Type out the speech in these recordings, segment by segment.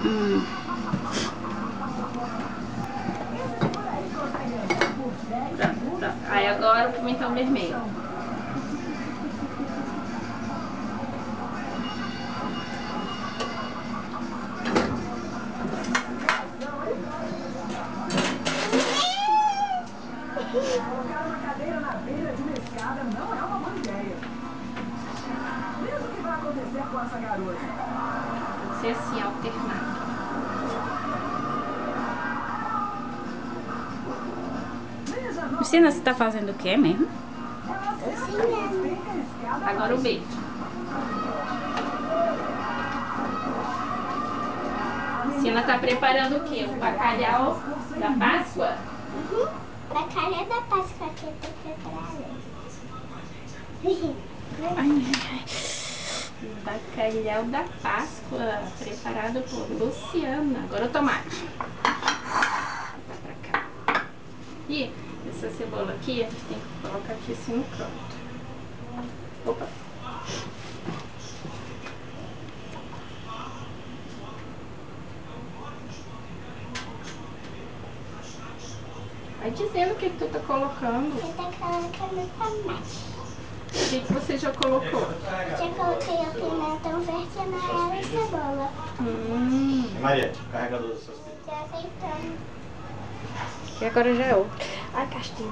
Hum. Pronto, pronto. Aí agora o pimentão vermelho. Colocar uma cadeira na beira de uma escada não é uma boa ideia. Veja o que vai acontecer com essa garota. Tem que ser assim, alternado. Luciana, você tá fazendo o que mesmo? Agora o beijo. Luciana tá preparando o quê? O bacalhau da Páscoa? Uhum. Bacalhau da Páscoa que eu tô preparando. Bacalhau da Páscoa, preparado por Luciana. Agora o tomate. Pra cá. E essa cebola aqui, a gente tem que colocar aqui assim no canto. Opa! Vai dizendo o que tu tá colocando. Eu tô colocando tomate. O que você já colocou? Já coloquei o pimentão verde, amarelo e cebola. Maria, carregador dos seus filhos. Já aceitando. E agora já é outro. Ai, castigo.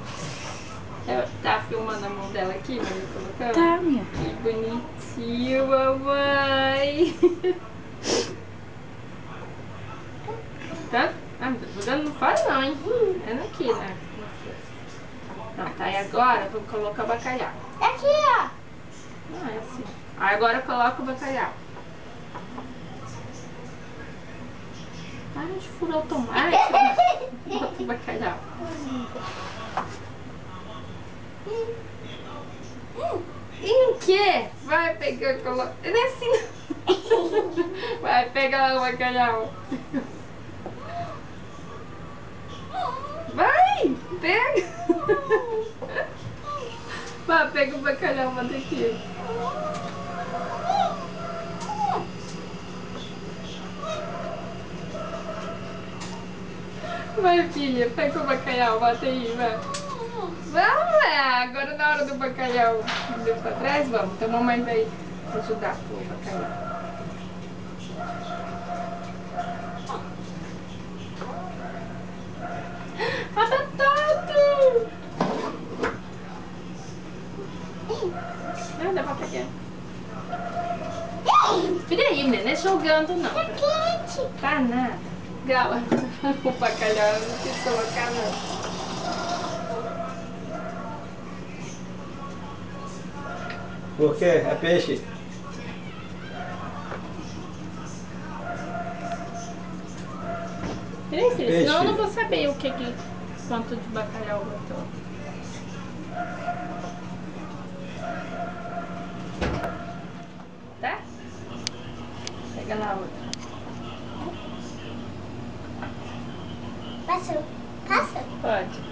Tá filmando a mão dela aqui, Maria, colocando? Tá, minha. Que bonitinho, mamãe. Tá? Ah, não tô jogando não fora não, hein? É aqui, né? Pronto, aí agora vou colocar o bacalhau. Aqui, ó. Não é assim. Aí agora eu coloco o bacalhau. Para de furar o tomate. Bota o bacalhau. Em que? Vai pegar e coloca. Não é assim. Vai pegar o bacalhau. Vai! Pega! Vai, pega o bacalhau, bota aqui. Vai, filha, pega o bacalhau, bota aí, vai. Vamos lá, agora na hora do bacalhau. Deu pra trás? Vamos, então a mamãe vai ajudar com o bacalhau. A batata! Ah, dá pra pegar. Espera aí, menina, não é jogando não. Tá quente. Tá nada. Gala, o bacalhau não quis colocar não. Por quê? É peixe? Peraí, filha, Peixe. senão eu não vou saber o que quanto de bacalhau botou. Tá? Pega lá outra. Passa? Passa? Pode.